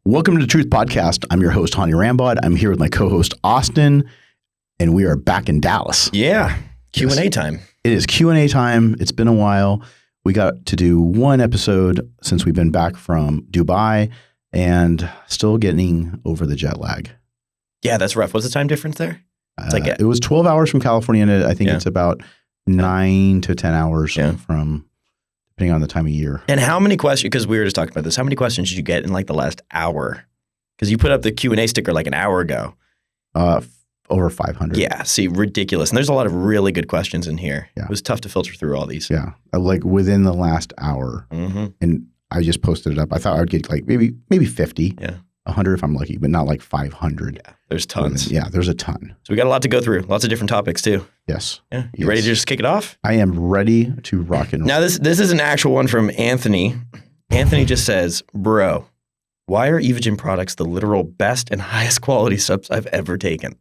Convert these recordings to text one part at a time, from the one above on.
Welcome to the Truth Podcast. I'm your host, Hany Rambod. I'm here with my co-host, Austin, and we are back in Dallas. Yeah, Q&A time. It is Q&A time. It's been a while. We got to do one episode since we've been back from Dubai and still getting over the jet lag. Yeah, that's rough. What's the time difference there? It was 12 hours from California, and I think it's about 9 to 10 hours from, depending on the time of year. And how many questions, because we were just talking about this, how many questions did you get in like the last hour? Because you put up the Q&A sticker like an hour ago. Over 500. Yeah, see, ridiculous. And there's a lot of really good questions in here. Yeah. It was tough to filter through all these. Yeah, like within the last hour. Mm-hmm. And I just posted it up. I thought I'd get like maybe 50. Yeah. 100 if I'm lucky, but not like 500. Yeah, there's tons. Yeah, there's a ton. So we got a lot to go through. Lots of different topics too. Yes. Yeah. You ready to just kick it off? I am ready to rock and roll. Now this is an actual one from Anthony. Anthony just says, bro, why are Evogen products the literal best and highest quality subs I've ever taken?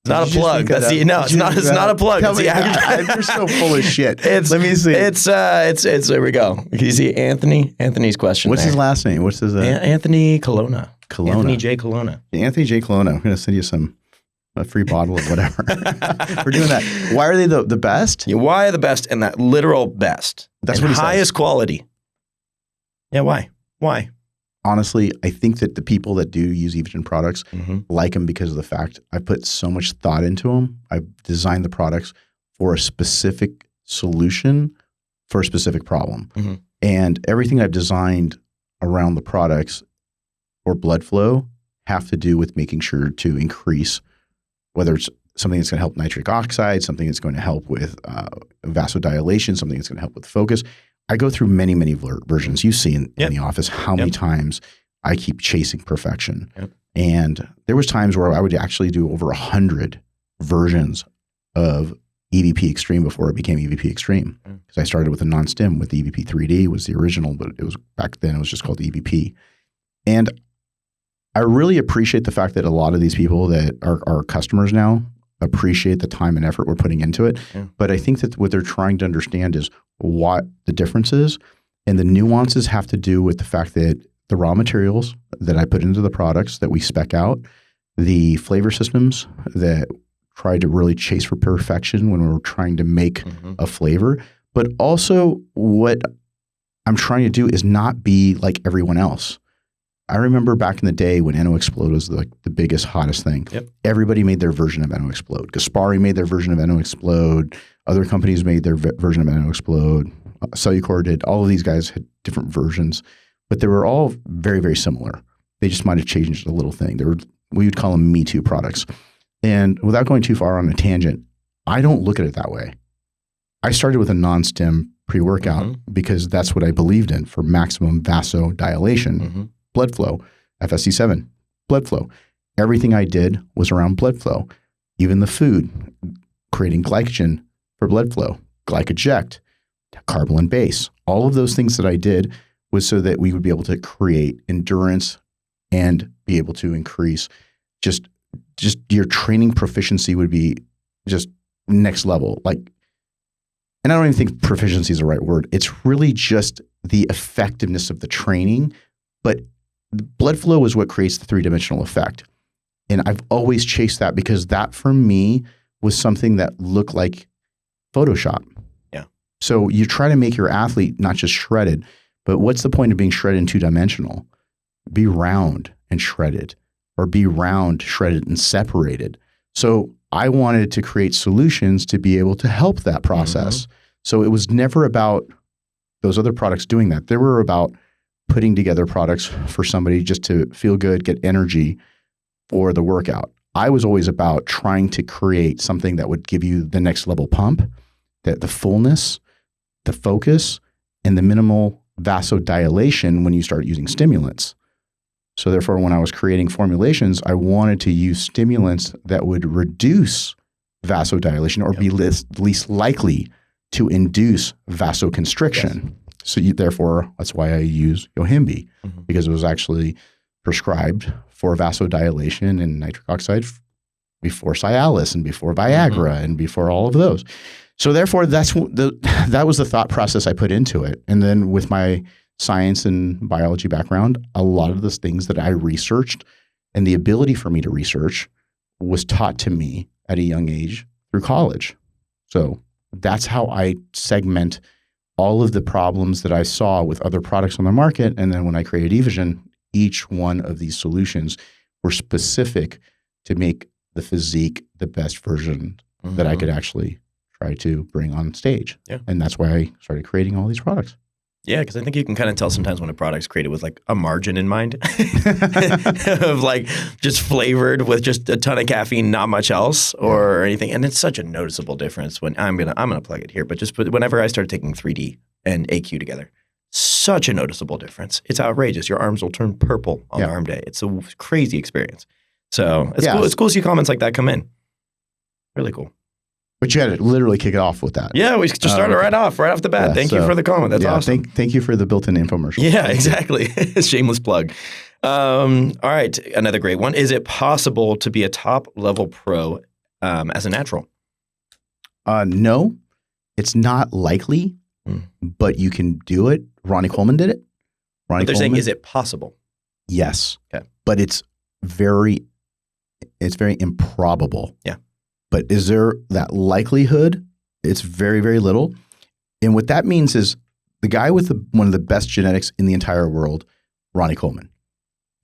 It's not a plug. That's the, no, it's not a plug. Tell me, you're so full of shit. Let me see. It's there we go. Can you see Anthony's question? What's his last name? What's his Anthony Colonna. Colonna. Anthony J. Colonna. Anthony J. Colonna. I'm going to send you a free bottle of whatever. We're doing that. Why are they the best? Yeah, why are the best and that literal best? That's and what he highest says. Quality. Yeah, why? Why? Honestly, I think that the people that do use Evogen products like them because of the fact I put so much thought into them. I've designed the products for a specific solution for a specific problem. And everything I've designed around the products for blood flow have to do with making sure to increase, whether it's something that's going to help nitric oxide, something that's going to help with vasodilation, something that's going to help with focus. I go through many, many versions. You see in the office how many times I keep chasing perfection. And there was times where I would actually do over 100 versions of EVP Extreme before it became EVP Extreme. Because I started with a non-stim with the EVP 3D was the original, but it was back then it was just called EVP. And I really appreciate the fact that a lot of these people that are customers now appreciate the time and effort we're putting into it. But I think that what they're trying to understand is what the difference is, and the nuances have to do with the fact that the raw materials that I put into the products that we spec out, the flavor systems that try to really chase for perfection when we're trying to make a flavor, but also what I'm trying to do is not be like everyone else. I remember back in the day when Eno Explode was like the biggest, hottest thing. Everybody made their version of Eno Explode. Gaspari made their version of Eno Explode. Other companies made their version of Eno Explode. Cellucor did. All of these guys had different versions, but they were all very, very similar. They just might have changed a little thing. We would call them Me Too products. And without going too far on a tangent, I don't look at it that way. I started with a non-stim pre-workout because that's what I believed in for maximum vasodilation. Blood flow, FSC7, blood flow. Everything I did was around blood flow. Even the food, creating glycogen for blood flow, glycoject, carbolin base. All of those things that I did was so that we would be able to create endurance and be able to increase just your training proficiency would be just next level. Like, and I don't even think proficiency is the right word. It's really just the effectiveness of the training, but the blood flow is what creates the three-dimensional effect. And I've always chased that because that for me was something that looked like Photoshop. So you try to make your athlete not just shredded, but what's the point of being shredded and two-dimensional? Be round and shredded, or be round, shredded, and separated. So I wanted to create solutions to be able to help that process. So it was never about those other products doing that. They were about putting together products for somebody just to feel good, get energy for the workout. I was always about trying to create something that would give you the next level pump, that the fullness, the focus, and the minimal vasodilation when you start using stimulants. So therefore, when I was creating formulations, I wanted to use stimulants that would reduce vasodilation or be least likely to induce vasoconstriction. So therefore, that's why I use Yohimbe, because it was actually prescribed for vasodilation and nitric oxide before Cialis and before Viagra and before all of those. So therefore, that was the thought process I put into it. And then with my science and biology background, a lot of those things that I researched and the ability for me to research was taught to me at a young age through college. So that's how I segment all of the problems that I saw with other products on the market. And then when I created eVision, each one of these solutions were specific to make the physique the best version that I could actually try to bring on stage. Yeah. And that's why I started creating all these products. Yeah, because I think you can kind of tell sometimes when a product's created with like a margin in mind of like just flavored with just a ton of caffeine, not much else or anything. And it's such a noticeable difference when I'm gonna plug it here, but whenever I started taking 3D and AQ together, such a noticeable difference. It's outrageous. Your arms will turn purple on arm day. It's a crazy experience. So it's cool. It's cool to see comments like that come in. Really cool. But you had to literally kick it off with that. Yeah, we just started right off the bat. Thank you for the comment. That's awesome. Thank you for the built-in infomercial. Yeah, exactly. Shameless plug. All right, another great one. Is it possible to be a top-level pro as a natural? No, it's not likely, but you can do it. Ronnie Coleman did it. They're saying, is it possible? Yes. Okay. But it's very improbable. Yeah. But is there that likelihood? It's very, very little. And what that means is the guy with one of the best genetics in the entire world, Ronnie Coleman,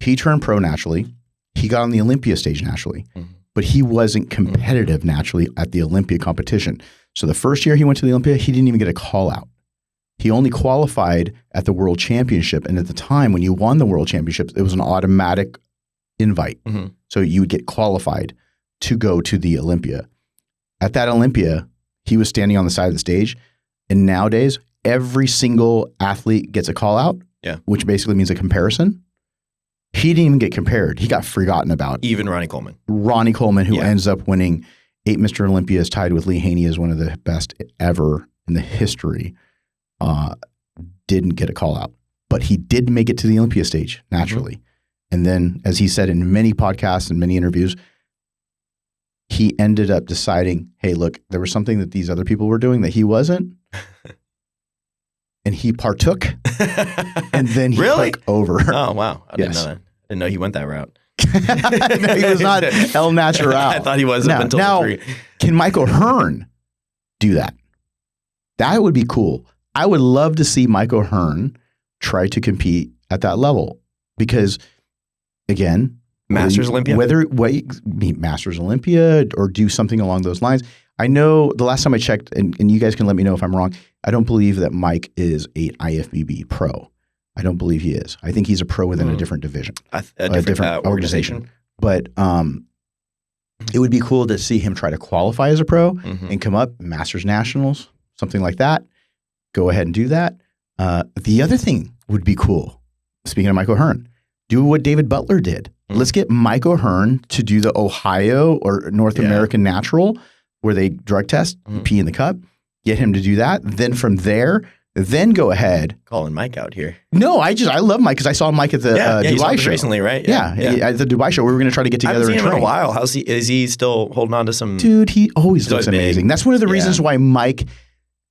he turned pro naturally. He got on the Olympia stage naturally, but he wasn't competitive naturally at the Olympia competition. So the first year he went to the Olympia, he didn't even get a call out. He only qualified at the World Championship. And at the time when you won the World Championships, it was an automatic invite. So you would get qualified to go to the Olympia. At that Olympia, he was standing on the side of the stage. And nowadays, every single athlete gets a call out, which basically means a comparison. He didn't even get compared. He got forgotten about. Even Ronnie Coleman. Ronnie Coleman, who ends up winning 8 Mr. Olympias, tied with Lee Haney as one of the best ever in the history, didn't get a call out. But he did make it to the Olympia stage naturally. And then, as he said in many podcasts and many interviews, he ended up deciding, hey, look, there was something that these other people were doing that he wasn't. And he partook. And then he took over. Oh, wow. I didn't know that. I didn't know he went that route. No, he was not El Natural. I thought he was up until now, 3. Can Michael Hearn do that? That would be cool. I would love to see Michael Hearn try to compete at that level because, again, Masters Olympia? Masters Olympia or do something along those lines. I know the last time I checked, and you guys can let me know if I'm wrong, I don't believe that Mike is a IFBB pro. I don't believe he is. I think he's a pro within a different division. A different organization. But it would be cool to see him try to qualify as a pro and come up, Masters Nationals, something like that. Go ahead and do that. The other thing would be cool, speaking of Michael Hearn, do what David Butler did. Let's get Michael Hearn to do the Ohio or North American Natural where they drug test, pee in the cup, get him to do that. Then from there, then go ahead. Calling Mike out here. No, I love Mike because I saw Mike at the Dubai show. Recently, right? Yeah, at the Dubai show. We were going to try to get together and train. I haven't seen him in a while. Is he still holding on to some? Dude, he always looks amazing. That's one of the reasons why Mike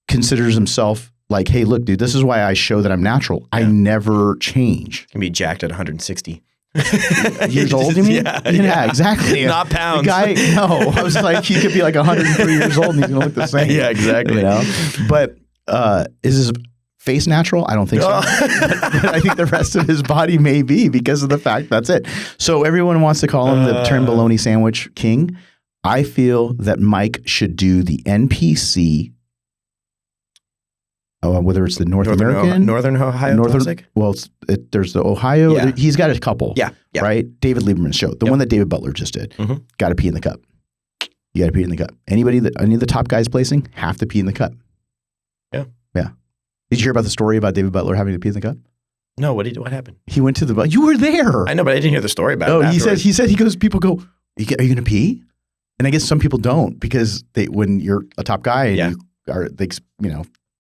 considers himself like, hey, look, dude, this is why I show that I'm natural. I never change. Can be jacked at 160. Years old, you mean? Yeah, exactly. Not pounds. The guy, no. I was like, he could be like 103 years old and he's going to look the same. Yeah, exactly. You know? But is his face natural? I don't think so. But I think the rest of his body may be because of the fact that's it. So everyone wants to call him the Turn Bologna Sandwich King. I feel that Mike should do the NPC. Whether it's the Northern Ohio Classic? Well, there's the Ohio. Yeah. He's got a couple. Yeah. Right? David Lieberman's show. The one that David Butler just did. Got to pee in the cup. You got to pee in the cup. Any of the top guys placing have to pee in the cup. Yeah. Yeah. Did you hear about the story about David Butler having to pee in the cup? No. What happened? He went to the. You were there. I know, but I didn't hear the story about it. Oh, he said he goes. People go, are you going to pee? And I guess some people don't because when you're a top guy, and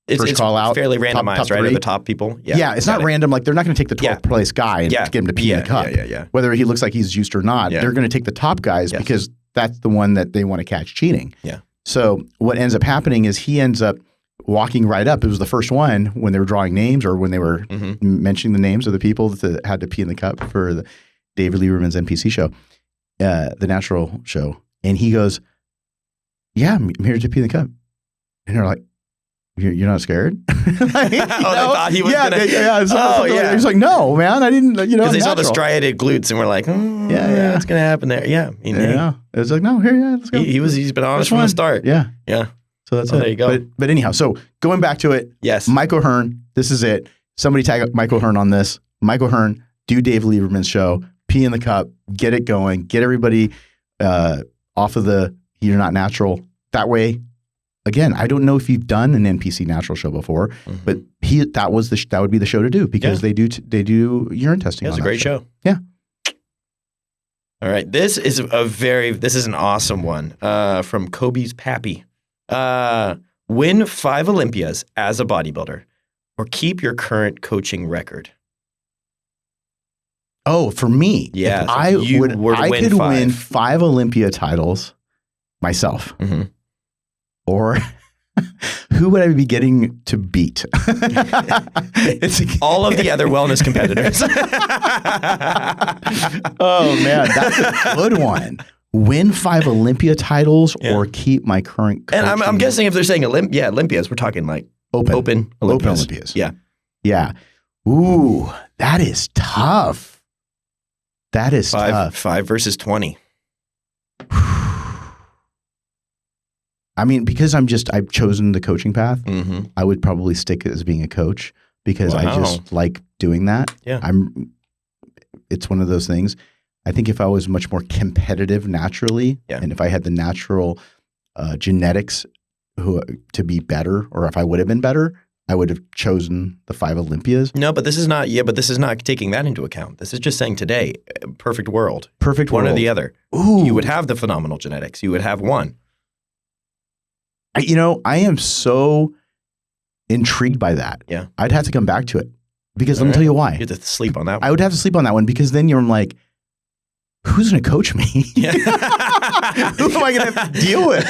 It's call out, fairly randomized, top right? three. Of the top people. Yeah, it's not random. Like they're not going to take the 12th place guy and get him to pee in the cup. Yeah. Whether he looks like he's juiced or not, they're going to take the top guys because that's the one that they want to catch cheating. Yeah. So what ends up happening is he ends up walking right up. It was the first one when they were drawing names or when they were mentioning the names of the people that had to pee in the cup for the David Lieberman's NPC show, the natural show. And he goes, yeah, I'm here to pee in the cup. And they're like, you're not scared? Like, they thought he was gonna. He's like, no, man, I didn't. Because they saw the striated glutes and we're like, what's gonna happen there? Yeah, it was like, no, here, let's go. He's been honest from the start. Yeah. So that's it. There you go. But anyhow, so going back to it. Yes. Michael Hearn. This is it. Somebody tag Michael Hearn on this. Michael Hearn, do Dave Lieberman's show. Pee in the cup. Get it going. Get everybody off of the you're not natural. That way. Again, I don't know if you've done an NPC natural show before, but that would be the show to do because they do urine testing. It's a great show. Yeah. All right, this is an awesome one from Kobe's Pappy. Win 5 Olympias as a bodybuilder, or keep your current coaching record. Oh, for me, yeah, I could win 5 Olympia titles myself. Mm-hmm. Or who would I be getting to beat? All of the other wellness competitors. Oh, man, that's a good one. Win 5 Olympia titles or keep my current coaching. And I'm guessing if they're saying Olympias, we're talking like open Olympias. Yeah. Yeah. Ooh, that is tough. That is tough. 5 versus 20. I mean, because I've chosen the coaching path, I would probably stick as being a coach because I just like doing that. Yeah. It's one of those things. I think if I was much more competitive naturally, and if I had the natural genetics to be better, or if I would have been better, I would have chosen the 5 Olympias. No, but this is not taking that into account. This is just saying today, perfect world. One or the other. Ooh. You would have the phenomenal genetics. You would have one. I am so intrigued by that. Yeah. I'd have to come back to it because let me tell you why. You have to sleep on that one. I would have to sleep on that one because then you're like, who's going to coach me? Yeah. Who am I going to deal with?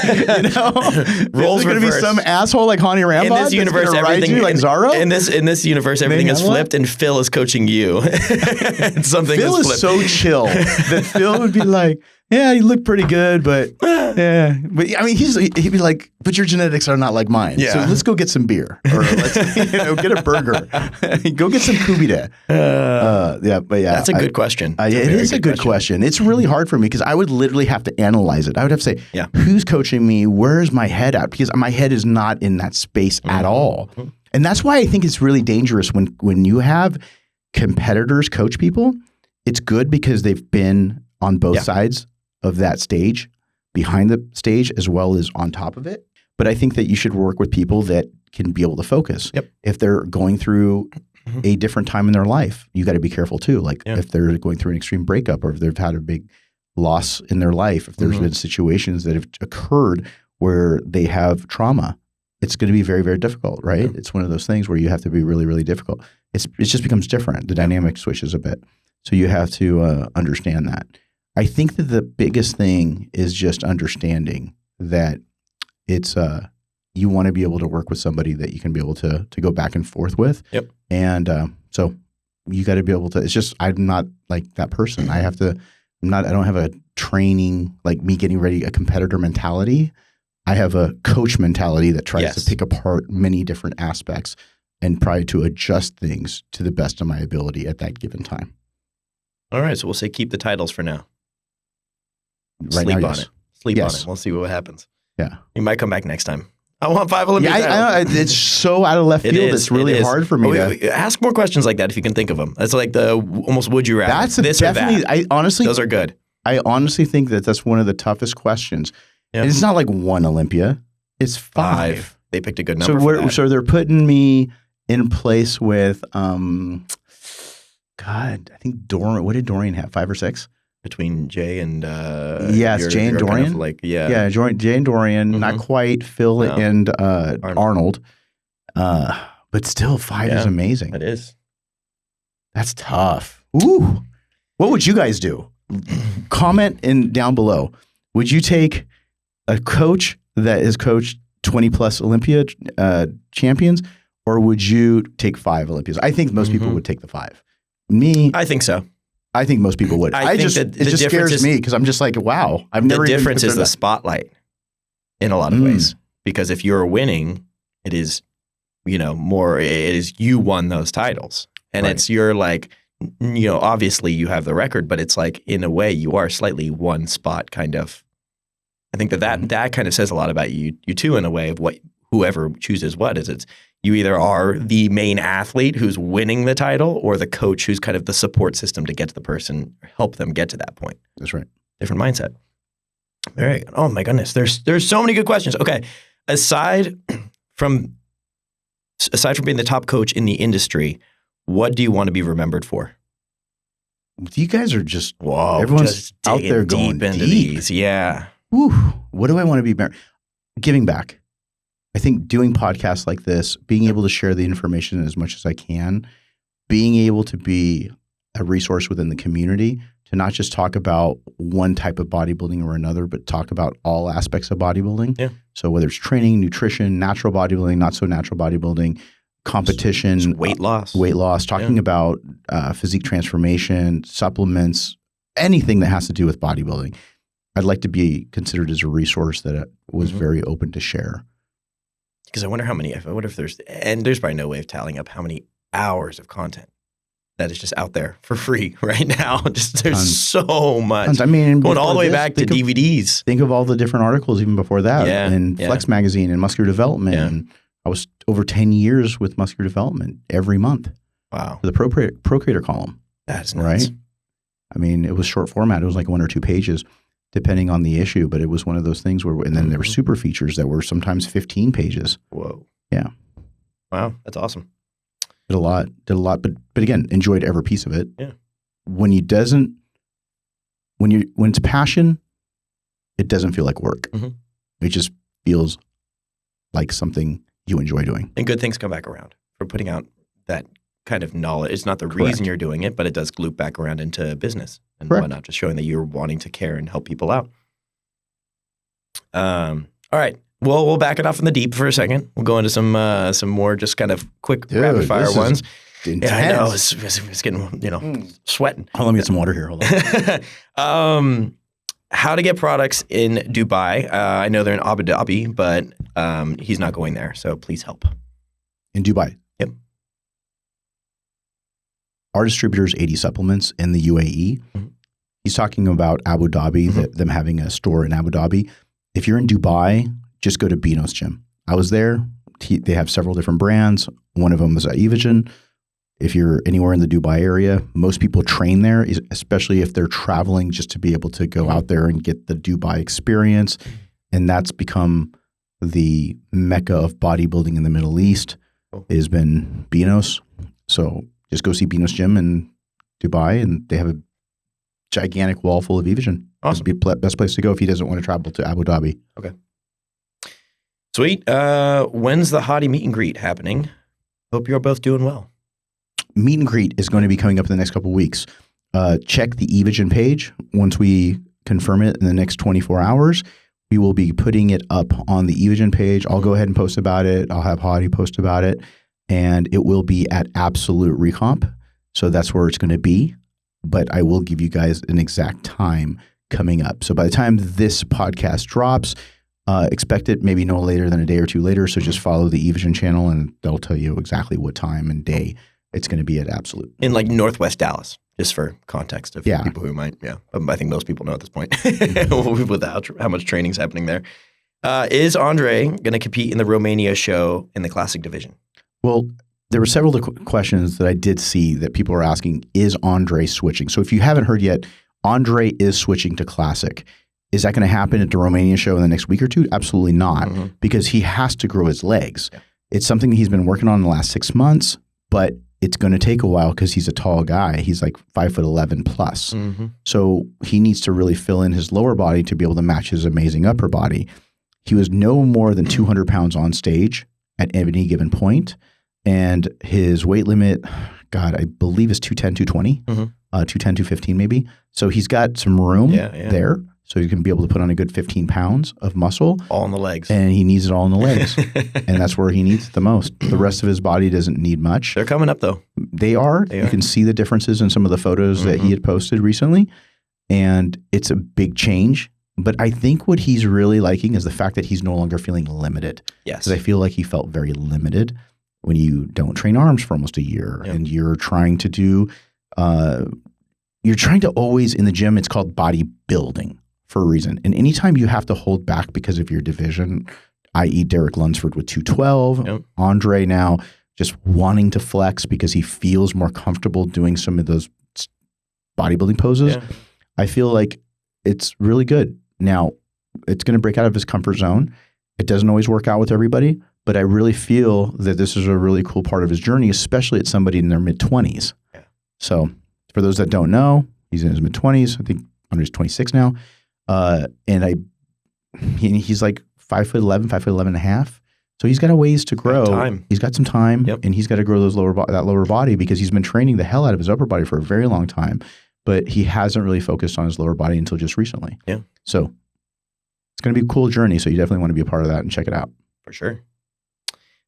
Roles going to be some asshole like Hany Rambod? In this universe, everything like Zorro? In this universe, everything is flipped, and Phil is coaching you. Phil is so chill that Phil would be like, yeah, you look pretty good, but yeah. But I mean, he'd be like, but your genetics are not like mine. Yeah. So let's go get some beer or let's get a burger. Go get some kubita. That's a good question. It is a good question. It's really hard for me because I would literally have to analyze it. I would have to say, who's coaching me? Where's my head at? Because my head is not in that space at all. And that's why I think it's really dangerous when you have competitors coach people. It's good because they've been on both sides of that stage, behind the stage as well as on top of it. But I think that you should work with people that can be able to focus. Yep. If they're going through a different time in their life, you got to be careful too. Like if they're going through an extreme breakup or if they've had a big loss in their life, if there's been situations that have occurred where they have trauma, it's going to be very, very difficult, right? Yeah. It's one of those things where you have to be really, really difficult. It just becomes different. The dynamic switches a bit. So you have to understand that. I think that the biggest thing is just understanding that it's you want to be able to work with somebody that you can be able to go back and forth with. Yep. And so you got to be able to. It's just I'm not like that person. I don't have a training like me getting ready a competitor mentality. I have a coach mentality that tries to pick apart many different aspects and try to adjust things to the best of my ability at that given time. All right, so we'll say keep the titles for now. Sleep on it. We'll see what happens. Yeah. You might come back next time. I want 5 Olympic titles. I know. It's so out of left field. It's really hard for me to ask more questions like that if you can think of them. That's like the almost would you rather. That's definitely. I honestly, those are good. I honestly think that's one of the toughest questions. Yeah. And it's not like 1 Olympia. It's 5. They picked a good number. So they're putting me in place with God. I think Dorian. What did Dorian have? 5 or 6? Between Jay and Jay and Dorian. Jay and Dorian. Not quite Phil and Arnold. But still, 5 is amazing. It is. That's tough. Ooh, what would you guys do? Comment down below. Would you take a coach that has coached 20 plus Olympia champions, or would you take 5 Olympias? I think most people would take the 5. Me, I think so. I think most people would. I think it just scares me because I'm just like, wow, I've never. The even difference is the that. spotlight in a lot of ways, because if you're winning, it is, more. It is you won those titles, and it's you're like, obviously you have the record, but it's like in a way you are slightly one spot kind of. I think that kind of says a lot about you too, in a way of what whoever chooses what is. It's you either are the main athlete who's winning the title, or the coach who's kind of the support system to get to the person, help them get to that point. That's right. Different mindset. Very good. Oh my goodness, there's so many good questions. Okay, aside from being the top coach in the industry, what do you want to be remembered for? You guys are just everyone's just out there going deep into deep. these. Yeah. Whew, what do I want to be? Giving back. I think doing podcasts like this, being able to share the information as much as I can, being able to be a resource within the community to not just talk about one type of bodybuilding or another, but talk about all aspects of bodybuilding. Yeah. So whether it's training, nutrition, natural bodybuilding, not so natural bodybuilding, competition, weight loss, talking about physique transformation, supplements, anything that has to do with bodybuilding. I'd like to be considered as a resource that was very open to share. Because I wonder if there's probably no way of tallying up how many hours of content that is just out there for free right now. There's so much. Tons. I mean, going all the way back to DVDs. Think of all the different articles even before that, and Flex Magazine and Muscular Development. Yeah. And I was over 10 years with Muscular Development every month. Wow. For the Pro Creator column. That's nuts. Right. I mean, it was short format. It was like 1 or 2 pages, depending on the issue. But it was one of those things where, and then there were super features that were sometimes 15 pages. Whoa. Yeah. Wow. That's awesome. Did a lot, but again, enjoyed every piece of it. Yeah. When it's passion, it doesn't feel like work. It just feels like something you enjoy doing. And good things come back around for putting out that kind of knowledge. It's not the reason you're doing it, but it does loop back around into business and whatnot, just showing that you're wanting to care and help people out. All right. Well, we'll back it off in the deep for a second. We'll go into some more just kind of quick rapid fire ones. Intense. Yeah, I know. It's getting, sweating. Let me get some water here. Hold on. How to get products in Dubai. I know they're in Abu Dhabi, but he's not going there. So please help. In Dubai? Yep. Our distributor's 80 Supplements in the UAE. He's talking about Abu Dhabi, them having a store in Abu Dhabi. If you're in Dubai, just go to Beano's Gym. I was there. They have several different brands. One of them is Evogen. If you're anywhere in the Dubai area, most people train there, especially if they're traveling just to be able to go out there and get the Dubai experience. And that's become the mecca of bodybuilding in the Middle East. Has been Beano's. So just go see Beano's Gym in Dubai, and they have a gigantic wall full of Evogen. Awesome. It'd be the best place to go if he doesn't want to travel to Abu Dhabi. Okay. Sweet. When's the Hany meet and greet happening? Hope you're both doing well. Meet and greet is going to be coming up in the next couple of weeks. Check the Evogen page. Once we confirm it in the next 24 hours, we will be putting it up on the Evogen page. I'll go ahead and post about it. I'll have Hany post about it. And it will be at Absolute Recomp. So that's where it's going to be. But I will give you guys an exact time coming up. So by the time this podcast drops, expect it maybe no later than a day or two later. So just follow the Evogen channel and they'll tell you exactly what time and day it's going to be at Absolute. In like Northwest Dallas, just for context of people who might, I think most people know at this point without how much training's happening there. Is Andre going to compete in the Romania show in the classic division? Well, there were several questions that I did see that people are asking, is Andre switching? So if you haven't heard yet, Andre is switching to classic. Is that going to happen at the Romania show in the next week or two? Absolutely not, because he has to grow his legs. Yeah. It's something that he's been working on in the last 6 months, but it's going to take a while because he's a tall guy. He's like 5'11" plus. So he needs to really fill in his lower body to be able to match his amazing upper body. He was no more than 200 pounds on stage at any given point. And his weight limit, God, I believe is 210, 220, 210, 215 maybe. So he's got some room there. so he can be able to put on a good 15 pounds of muscle. All in the legs. And he needs it all in the legs. And that's where he needs it the most. The rest of his body doesn't need much. They're coming up, though. They are. You can see the differences in some of the photos that he had posted recently. And it's a big change. But I think what he's really liking is the fact that he's no longer feeling limited. Yes. Because I feel like he felt very limited when you don't train arms for almost a year and you're trying to do, you're trying to always in the gym, it's called bodybuilding for a reason. And anytime you have to hold back because of your division, i.e. Derek Lunsford with 212, Andre now just wanting to flex because he feels more comfortable doing some of those bodybuilding poses. Yeah. I feel like it's really good. Now, it's going to break out of his comfort zone. It doesn't always work out with everybody, but I really feel that this is a really cool part of his journey, especially at somebody in their mid-20s. Yeah. So for those that don't know, he's in his mid-20s. I think Andre's 26 now. And he's like 5'11", 5'11 and a half. So he's got a ways to grow. He's got some time, and he's got to grow those that lower body because he's been training the hell out of his upper body for a very long time. But he hasn't really focused on his lower body until just recently. Yeah. So it's going to be a cool journey. So you definitely want to be a part of that and check it out. For sure.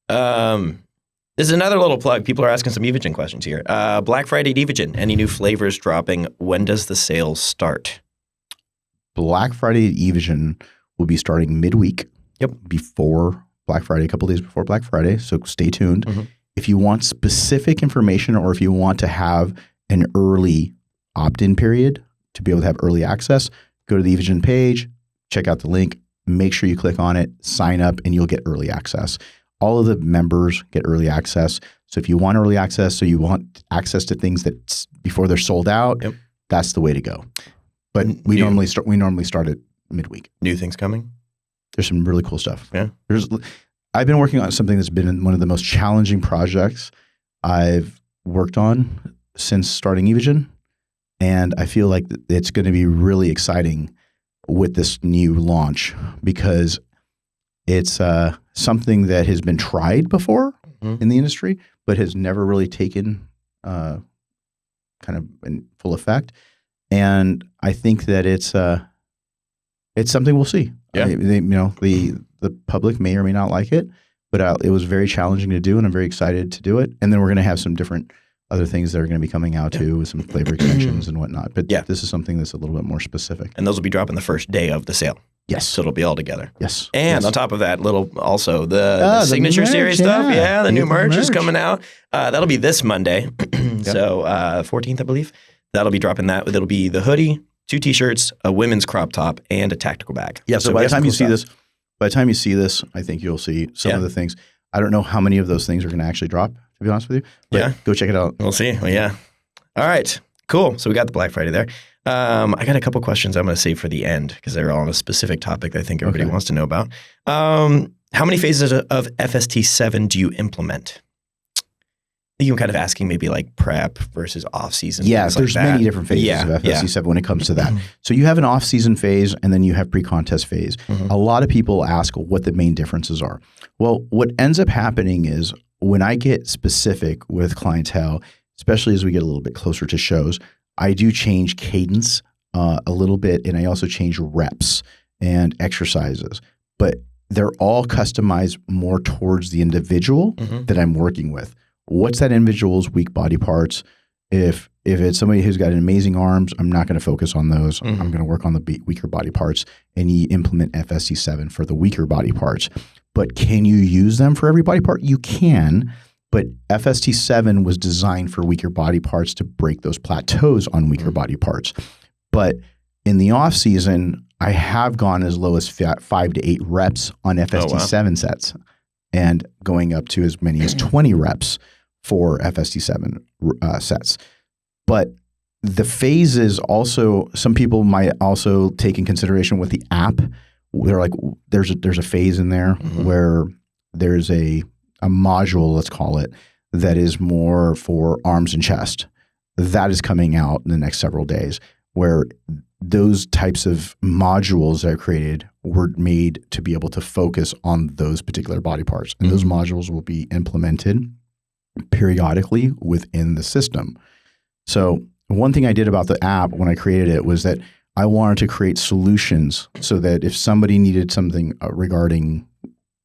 This is another little plug. People are asking some Evogen questions here. Black Friday at Evogen. Any new flavors dropping? When does the sale start? Black Friday at Evogen will be starting midweek. Yep. Before Black Friday, a couple days before Black Friday. So stay tuned. If you want specific information or if you want to have an early opt-in period to be able to have early access, go to the Evogen page, check out the link, make sure you click on it, sign up, and you'll get early access. All of the members get early access. So if you want early access, so you want access to things that before they're sold out, that's the way to go. But we normally start at midweek. New things coming? There's some really cool stuff. Yeah. I've been working on something that's been one of the most challenging projects I've worked on since starting Evogen. And I feel like it's going to be really exciting with this new launch because it's something that has been tried before in the industry, but has never really taken kind of in full effect. And I think that it's something we'll see. Yeah. The public may or may not like it, but it was very challenging to do, and I'm very excited to do it. And then we're going to have some different other things that are going to be coming out too, with some flavor extensions and whatnot. But this is something that's a little bit more specific. And those will be dropping the first day of the sale. Yes. So it'll be all together. Yes. And on top of that, the Signature merch, Series stuff. Yeah, the new merch is coming out. That'll be this Monday. So 14th, I believe. That'll be dropping that. It'll be the hoodie, 2 T-shirts, a women's crop top, and a tactical bag. Yeah, so by the time you see this, I think you'll see some of the things. I don't know how many of those things are going to actually drop, to be honest with you. But go check it out. We'll see. Well, yeah. All right. Cool. So we got the Black Friday there. I got a couple questions I'm going to save for the end because they're all on a specific topic that I think everybody wants to know about. How many phases of FST7 do you implement? You kind of asking maybe like prep versus off-season. Yeah, there's many different phases of FST7 when it comes to that. So you have an off-season phase and then you have pre-contest phase. A lot of people ask what the main differences are. Well, what ends up happening is when I get specific with clientele, especially as we get a little bit closer to shows, I do change cadence a little bit, and I also change reps and exercises. But they're all customized more towards the individual that I'm working with. What's that individual's weak body parts? If it's somebody who's got amazing arms, I'm not going to focus on those. I'm going to work on the weaker body parts, and you implement FST7 for the weaker body parts. But can you use them for every body part? You can, but FST7 was designed for weaker body parts to break those plateaus on weaker body parts. But in the off season, I have gone as low as 5 to 8 reps on FST7 sets, and going up to as many as 20 reps for FST7 sets. But the phases also, some people might also take in consideration with the app. They're like, there's a phase in there where there's a module, let's call it, that is more for arms and chest. That is coming out in the next several days, where those types of modules that are created were made to be able to focus on those particular body parts. And those modules will be implemented periodically within the system. So one thing I did about the app when I created it was that I wanted to create solutions so that if somebody needed something regarding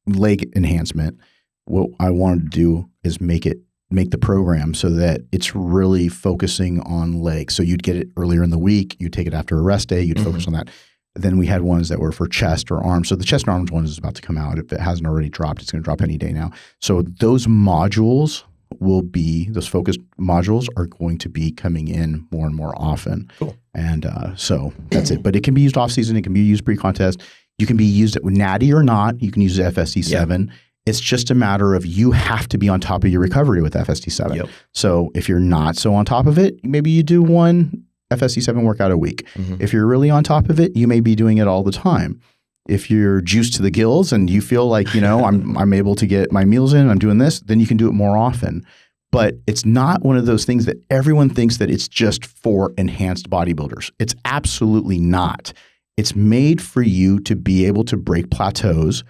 leg enhancement, what I wanted to do is make the program so that it's really focusing on legs. So you'd get it earlier in the week, you'd take it after a rest day, you'd focus on that. Then we had ones that were for chest or arms. So the chest and arms one is about to come out. If it hasn't already dropped, it's going to drop any day now. So those modules those focused modules are going to be coming in more and more often. Cool. And so that's it. But it can be used off season. It can be used pre-contest. You can be used with Natty or not. You can use FSD7. Yep. It's just a matter of you have to be on top of your recovery with FSD7. Yep. So if you're not so on top of it, maybe you do one FSD7 workout a week. If you're really on top of it, you may be doing it all the time. If you're juiced to the gills and you feel like, I'm able to get my meals in, I'm doing this, then you can do it more often. But it's not one of those things that everyone thinks that it's just for enhanced bodybuilders. It's absolutely not. It's made for you to be able to break plateaus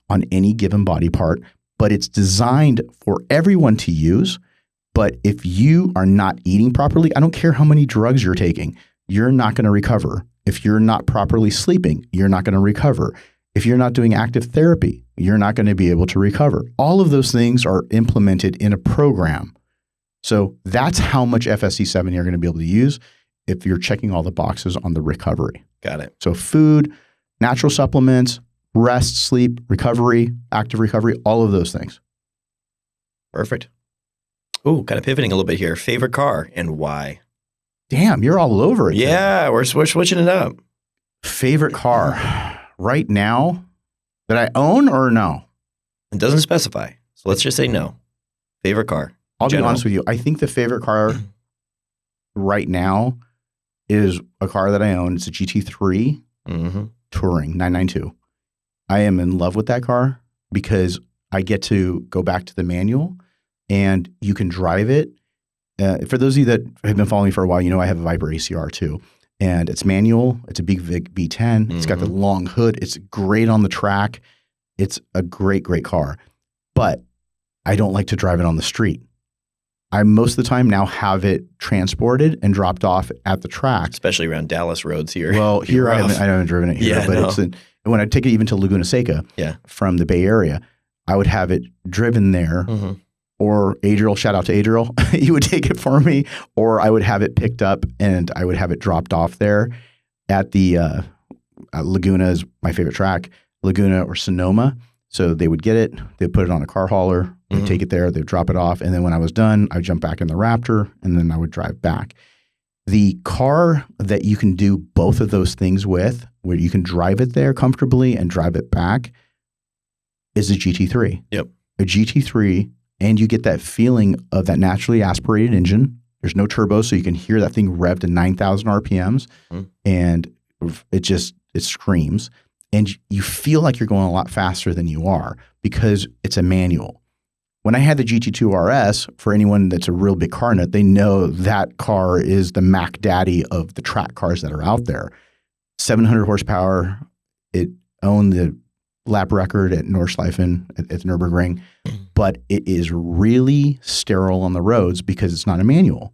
on any given body part, but it's designed for everyone to use. But if you are not eating properly, I don't care how many drugs you're taking, you're not going to recover. If you're not properly sleeping, you're not going to recover. If you're not doing active therapy, you're not going to be able to recover. All of those things are implemented in a program. So that's how much FSD7 you're going to be able to use if you're checking all the boxes on the recovery. Got it. So food, natural supplements, rest, sleep, recovery, active recovery, all of those things. Perfect. Ooh, kind of pivoting a little bit here. Favorite car and why? Damn, you're all over it. Yeah, we're switching it up. Favorite car right now that I own or no? It doesn't specify. So let's just say no. Favorite car. I'll be honest with you. I think the favorite car right now is a car that I own. It's a GT3 Touring 992. I am in love with that car because I get to go back to the manual and you can drive it. For those of you that have been following me for a while, I have a Viper ACR too. And it's manual. It's a big V10. It's got the long hood. It's great on the track. It's a great, great car. But I don't like to drive it on the street. I most of the time now have it transported and dropped off at the track. Especially around Dallas roads here. Well, here I haven't driven it here. But when I take it even to Laguna Seca from the Bay Area, I would have it driven there. Or Adriel, shout out to Adriel, he would take it for me, or I would have it picked up and I would have it dropped off there at the Laguna is my favorite track, Laguna or Sonoma. So they would get it, they'd put it on a car hauler, they'd take it there, they'd drop it off, and then when I was done, I'd jump back in the Raptor, and then I would drive back. The car that you can do both of those things with, where you can drive it there comfortably and drive it back, is a GT3. Yep. A GT3. And you get that feeling of that naturally aspirated engine. There's no turbo, so you can hear that thing rev to 9,000 RPMs, and it screams. And you feel like you're going a lot faster than you are because it's a manual. When I had the GT2 RS, for anyone that's a real big car nut, they know that car is the Mac Daddy of the track cars that are out there. 700 horsepower. It owned the lap record at Nordschleifen at the Nürburgring, but it is really sterile on the roads because it's not a manual.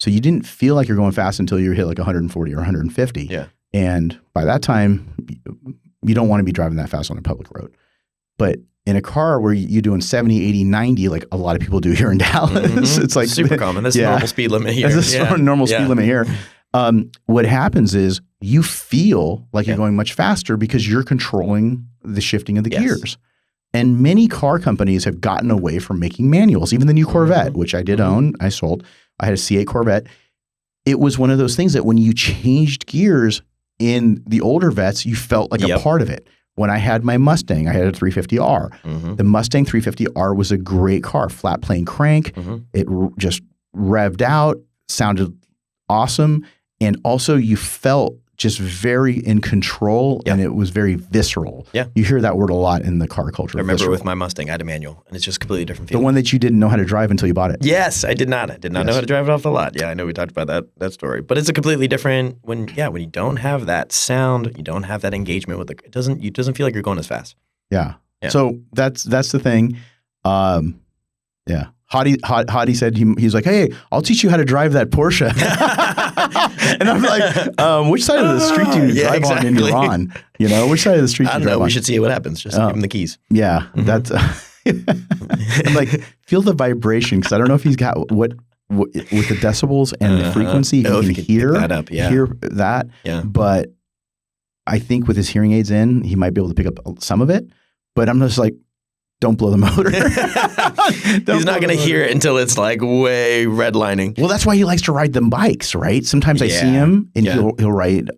So you didn't feel like you're going fast until you hit like 140 or 150. Yeah. And by that time, you don't want to be driving that fast on a public road. But in a car where you're doing 70, 80, 90, like a lot of people do here in Dallas, it's like super common. That's the normal speed limit here. That's the normal speed limit here. What happens is you feel like you're going much faster because you're controlling the shifting of the gears. And many car companies have gotten away from making manuals. Even the new Corvette, which I did own, I sold. I had a C8 Corvette. It was one of those things that when you changed gears in the older Vettes, you felt like a part of it. When I had my Mustang, I had a 350R. The Mustang 350R was a great car, flat plane crank. It just revved out, sounded awesome. And also you felt just very in control and it was very visceral. Yeah. You hear that word a lot in the car culture. I remember with my Mustang, I had a manual and it's just a completely different feeling. The one that you didn't know how to drive until you bought it. Yes, I did not. I did not know how to drive it off the lot. Yeah, I know we talked about that story. But it's a completely different when you don't have that sound, you don't have that engagement with it doesn't feel like you're going as fast. Yeah. So that's the thing. Yeah. Hadi said he's like, hey, I'll teach you how to drive that Porsche. And I'm like, which side of the street do you drive on and you're on? You know, which side of the street do you drive on? We should see what happens. Just give him the keys. Yeah, that's like feel the vibration because I don't know if he's got what with the decibels and the frequency he can hear that up. Yeah. Hear that. Yeah. But I think with his hearing aids in, he might be able to pick up some of it. But I'm just like, don't blow the motor. He's not going to hear it until it's like way redlining. Well, that's why he likes to ride them bikes, right? Sometimes I see him and he'll ride,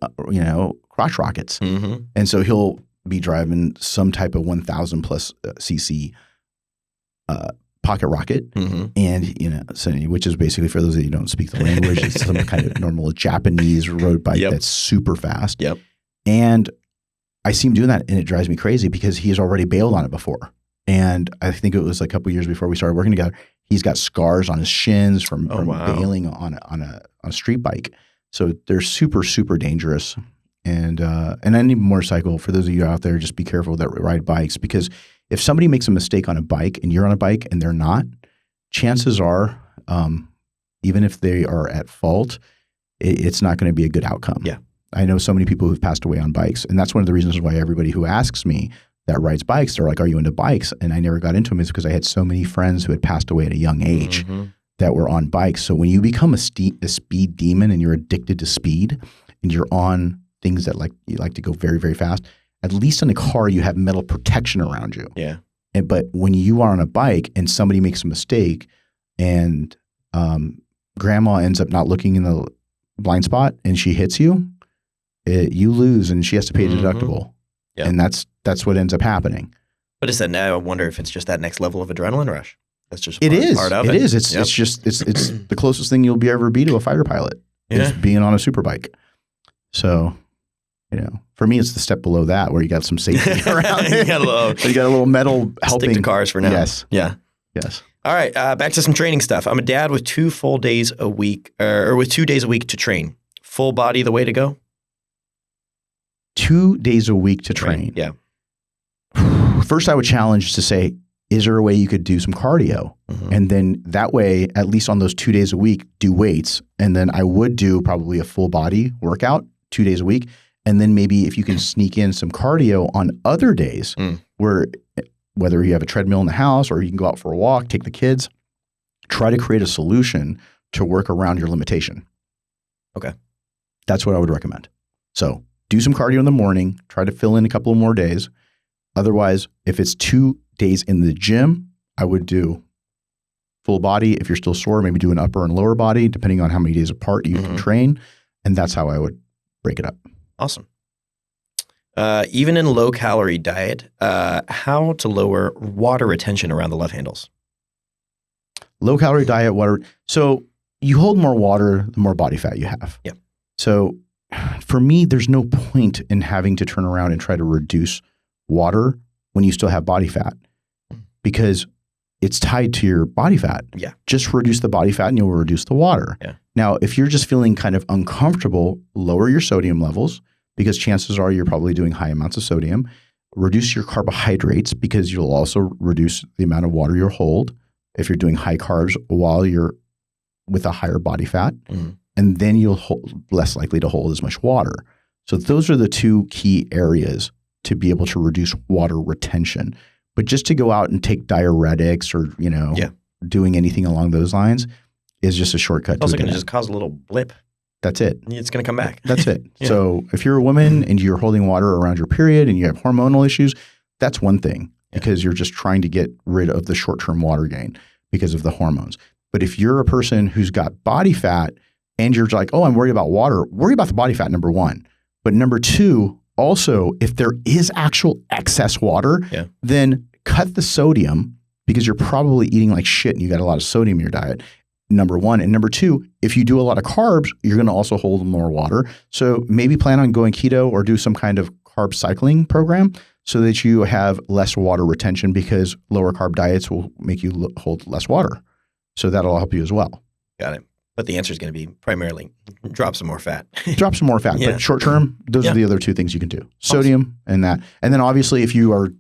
crotch rockets. Mm-hmm. And so he'll be driving some type of 1,000 plus cc pocket rocket. Mm-hmm. And, which is basically, for those of you who don't speak the language, it's some kind of normal Japanese road bike that's super fast. Yep. And I see him doing that and it drives me crazy because he's already bailed on it before. And I think it was a couple of years before we started working together. He's got scars on his shins from bailing on a street bike. So they're super, super dangerous. And any motorcycle, for those of you out there, just be careful that ride bikes because if somebody makes a mistake on a bike and you're on a bike and they're not, chances are, even if they are at fault, it's not going to be a good outcome. Yeah. I know so many people who've passed away on bikes. And that's one of the reasons why everybody who asks me that rides bikes, they're like, are you into bikes? And I never got into them is because I had so many friends who had passed away at a young age that were on bikes. So when you become a speed demon and you're addicted to speed and you're on things that you like to go very, very fast, at least in a car, you have metal protection around you. Yeah. But when you are on a bike and somebody makes a mistake and grandma ends up not looking in the blind spot and she hits you, you lose and she has to pay a deductible. Yep. And that's what ends up happening. But is that now? I wonder if it's just that next level of adrenaline rush. That's just part of it. It is. It's just it's the closest thing you'll ever be to a fighter pilot is being on a super bike. So, for me, it's the step below that where you got some safety around. You got a little metal helping. Stick to cars for now. Yes. Yeah. Yes. All right. Back to some training stuff. I'm a dad with 2 full days a week, or with 2 days a week to train. Full body the way to go? 2 days a week to train. Yeah. First, I would challenge to say, is there a way you could do some cardio? Mm-hmm. And then that way, at least on those 2 days a week, do weights. And then I would do probably a full body workout 2 days a week. And then maybe if you can sneak in some cardio on other days where whether you have a treadmill in the house or you can go out for a walk, take the kids, try to create a solution to work around your limitation. Okay. That's what I would recommend. So do some cardio in the morning, try to fill in a couple of more days. Otherwise, if it's 2 days in the gym, I would do full body. If you're still sore, maybe do an upper and lower body, depending on how many days apart you can train. And that's how I would break it up. Awesome. Even in low calorie diet, how to lower water retention around the love handles? Low calorie diet, water. So you hold more water, the more body fat you have. Yeah. So for me, there's no point in having to turn around and try to reduce water when you still have body fat because it's tied to your body fat. Yeah. Just reduce the body fat and you'll reduce the water. Yeah. Now, if you're just feeling kind of uncomfortable, lower your sodium levels because chances are you're probably doing high amounts of sodium. Reduce your carbohydrates because you'll also reduce the amount of water you'll hold if you're doing high carbs while you're with a higher body fat. And then you'll less likely to hold as much water. So those are the 2 key areas to be able to reduce water retention. But just to go out and take diuretics or, doing anything along those lines is just a shortcut. It's also going to just cause a little blip. That's it. It's going to come back. That's it. Yeah. So if you're a woman and you're holding water around your period and you have hormonal issues, that's one thing because you're just trying to get rid of the short-term water gain because of the hormones. But if you're a person who's got body fat and you're like, oh, I'm worried about water, worry about the body fat, number 1. But number 2, also, if there is actual excess water, then cut the sodium because you're probably eating like shit and you got a lot of sodium in your diet, number 1. And number 2, if you do a lot of carbs, you're going to also hold more water. So maybe plan on going keto or do some kind of carb cycling program so that you have less water retention because lower carb diets will make you hold less water. So that'll help you as well. Got it. But the answer is going to be primarily drop some more fat. Drop some more fat. But short term, those are the other 2 things you can do. Sodium and that. And then obviously if you are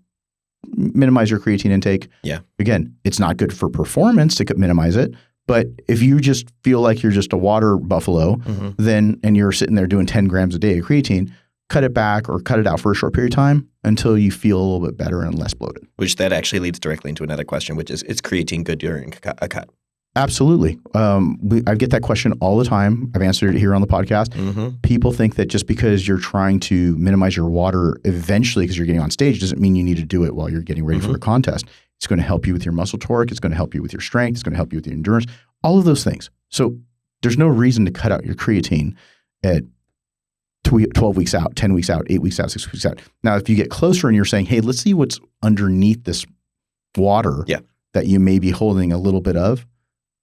minimize your creatine intake. Yeah. Again, it's not good for performance to minimize it, But if you just feel like you're just a water buffalo, then and you're sitting there doing 10 grams a day of creatine, cut it back or cut it out for a short period of time until you feel a little bit better and less bloated. Which that actually leads directly into another question, which is creatine good during a cut? Absolutely. I get that question all the time. I've answered it here on the podcast. People think that just because you're trying to minimize your water eventually because you're getting on stage doesn't mean you need to do it while you're getting ready for a contest. It's going to help you with your muscle torque. It's going to help you with your strength. It's going to help you with your endurance, all of those things. So there's no reason to cut out your creatine at 12 weeks out, 10 weeks out, 8 weeks out, 6 weeks out. Now, if you get closer and you're saying, hey, let's see what's underneath this water that you may be holding a little bit of,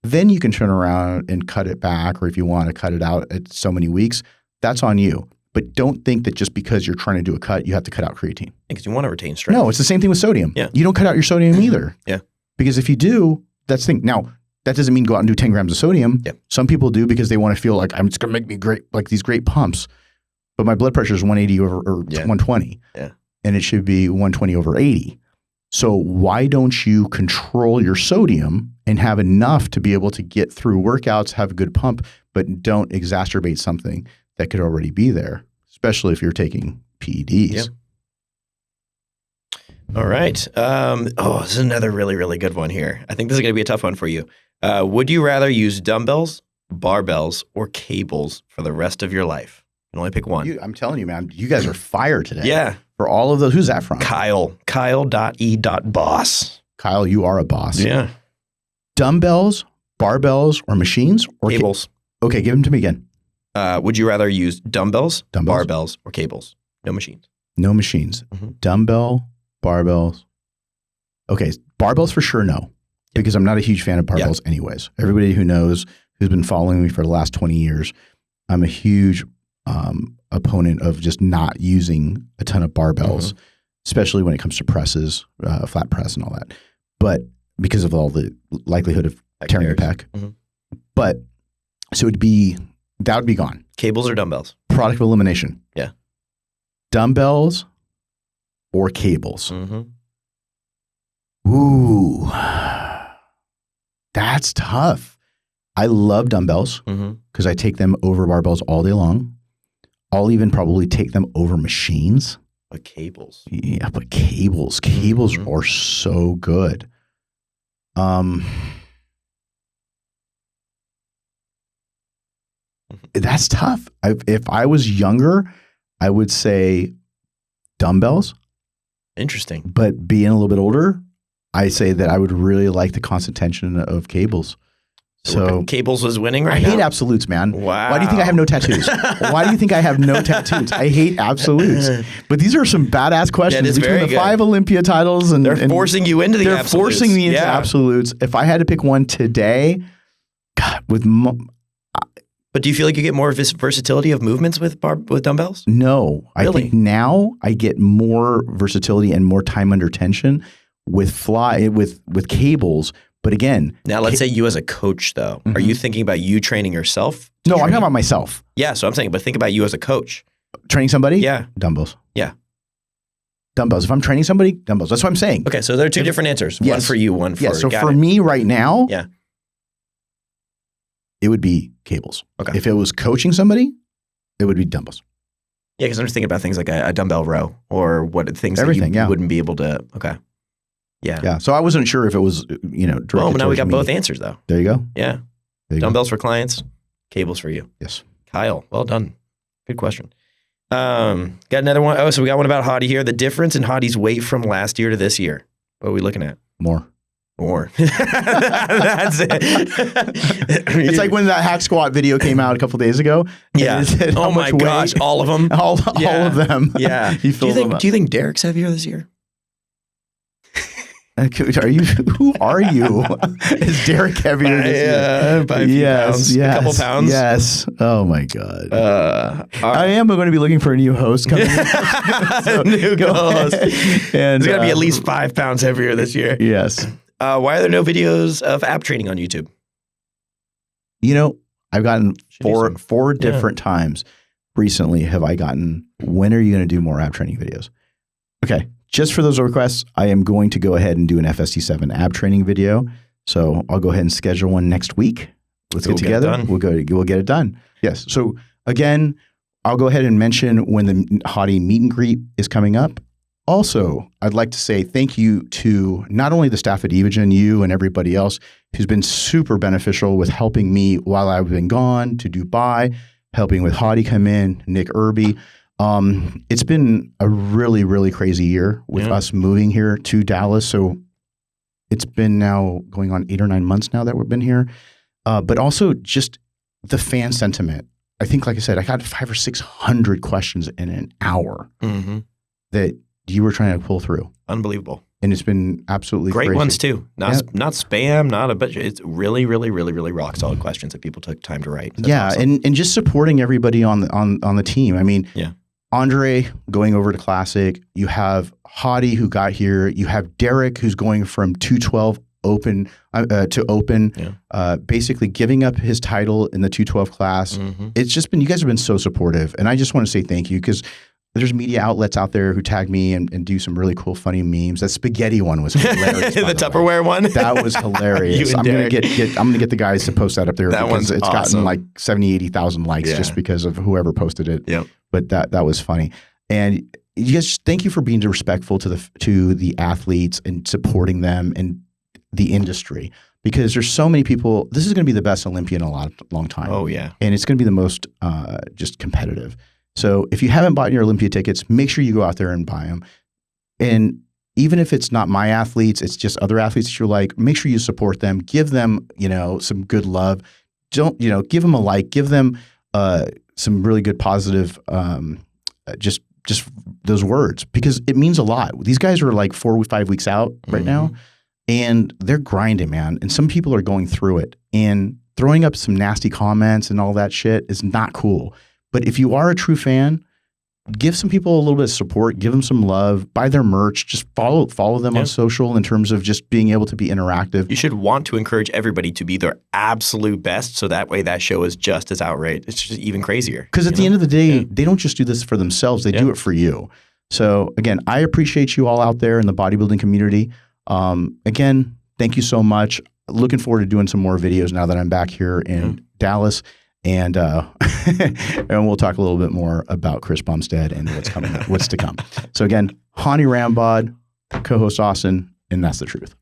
then you can turn around and cut it back, or if you want to cut it out at so many weeks, that's on you. But don't think that just because you're trying to do a cut, you have to cut out creatine. Because you want to retain strength. No, it's the same thing with sodium. Yeah. You don't cut out your sodium either. Yeah. Because if you do, that's the thing. Now, that doesn't mean go out and do 10 grams of sodium. Yeah. Some people do because they want to feel like it's going to make me great, like these great pumps. But my blood pressure is 180 over or 120. Yeah. And it should be 120 over 80. So why don't you control your sodium and have enough to be able to get through workouts, have a good pump, but don't exacerbate something that could already be there, especially if you're taking PEDs. Yeah. All right. This is another really, really good one here. I think this is going to be a tough one for you. Would you rather use dumbbells, barbells, or cables for the rest of your life? You can only pick one. I'm telling you, man, you guys are fire today. Yeah. For all of those. Who's that from? Kyle.e.boss. Kyle, you are a boss. Yeah. Dumbbells, barbells, or machines? Or cables. Okay, give them to me again. Would you rather use dumbbells, barbells, or cables? No machines. No machines. Dumbbell, barbells. Okay, barbells for sure no, because I'm not a huge fan of barbells anyways. Everybody who knows, who's been following me for the last 20 years, I'm a huge opponent of just not using a ton of barbells, especially when it comes to presses, flat press and all that. But because of all the likelihood of tearing your pec. But so that would be gone. Cables or dumbbells? Product of elimination. Yeah. Dumbbells or cables. Ooh, that's tough. I love dumbbells because I take them over barbells all day long. I'll even probably take them over machines. But cables. Yeah, but cables are so good. That's tough. If I was younger, I would say dumbbells. Interesting. But being a little bit older, I say that I would really like the constant tension of cables. So cables was winning right now? I hate absolutes, man. Wow. Why do you think I have no tattoos? Why do you think I have no tattoos? I hate absolutes. But these are some badass questions. That is between very the good. 5 Olympia titles and they're forcing you into the they're absolutes. forcing me into absolutes. If I had to pick one today, God, but do you feel like you get more versatility of movements with dumbbells? No. Really? I think now I get more versatility and more time under tension with cables. But again, now let's say you as a coach though, are you thinking about you training yourself? No, I'm talking about myself. Yeah, so I'm saying, but think about you as a coach. Training somebody? Yeah. Dumbbells. Yeah. Dumbbells. If I'm training somebody, dumbbells. That's what I'm saying. Okay, so there are two different answers. One for you, one for So for me right now, it would be cables. Okay. If it was coaching somebody, it would be dumbbells. Yeah, because I'm just thinking about things like a dumbbell row or things Everything, that you wouldn't be able to. Okay. Yeah. Yeah. So I wasn't sure if it was, directed well, now we got me. both answers though. There you go. Yeah. Dumbbells for clients, cables for you. Yes. Kyle, well done. Good question. Got another one. Oh, so we got one about Hany here. The difference in Hady's weight from last year to this year. What are we looking at? More. That's it. It's like when that hack squat video came out a couple days ago. Yeah. Oh my gosh, all of them. All of them. Yeah. Do you think Derek's heavier this year? Who are you? Is Derek heavier this year? By a few pounds. Yes. A couple pounds. Yes. Oh my God. I am going to be looking for a new host coming in. New host. And he's going to be at least 5 pounds heavier this year. Yes. Why are there no videos of ab training on YouTube? I've gotten four different times recently have I gotten, when are you going to do more ab training videos? Okay. Just for those requests, I am going to go ahead and do an FST7 ab training video So I'll go ahead and schedule one next week. Let's get together. We'll get it done. Yes. So again, I'll go ahead and mention when the Hany meet and greet is coming up. Also, I'd like to say thank you to not only the staff at Evogen, you and everybody else who's been super beneficial with helping me while I've been gone to Dubai, helping with Hany come in, Nick Irby. It's been a really, really crazy year with us moving here to Dallas. So it's been now going on 8 or 9 months now that we've been here. But also just the fan sentiment. I think, like I said, I got 500 or 600 questions in an hour that you were trying to pull through. Unbelievable. And it's been absolutely great crazy. Ones too. Not spam, not a bunch. It's really, really, really, really rock solid questions that people took time to write. That's awesome. and just supporting everybody on the team. I mean, Andre going over to Classic. You have Hany who got here. You have Derek who's going from 212 open to open, basically giving up his title in the 212 class. It's just been, you guys have been so supportive. And I just want to say thank you because there's media outlets out there who tag me and do some really cool, funny memes. That spaghetti one was hilarious. The Tupperware one? That was hilarious. I'm gonna get the guys to post that up there because it's gotten like 70, 80,000 likes just because of whoever posted it. Yep. But that was funny. And you guys, thank you for being respectful to the athletes and supporting them and the industry, because there's so many people. This is going to be the best Olympia in a long time. Oh yeah. And it's going to be the most just competitive. So if you haven't bought your Olympia tickets, make sure you go out there and buy them. And even if it's not my athletes, it's just other athletes that you like, make sure you support them, give them, some good love. Don't, give them a like, give them some really good positive, just those words, because it means a lot. These guys are like 4 or 5 weeks out right now, and they're grinding, man. And some people are going through it, and throwing up some nasty comments and all that shit is not cool. But if you are a true fan, give some people a little bit of support, give them some love, buy their merch, just follow them on social in terms of just being able to be interactive. You should want to encourage everybody to be their absolute best, so that way that show is just as outright. It's just even crazier. Because at the end of the day, they don't just do this for themselves, they do it for you. So again, I appreciate you all out there in the bodybuilding community. Again, thank you so much. Looking forward to doing some more videos now that I'm back here in Dallas. And and we'll talk a little bit more about Chris Bumstead and what's to come. So again, Hany Rambod, co-host Austin, and that's the truth.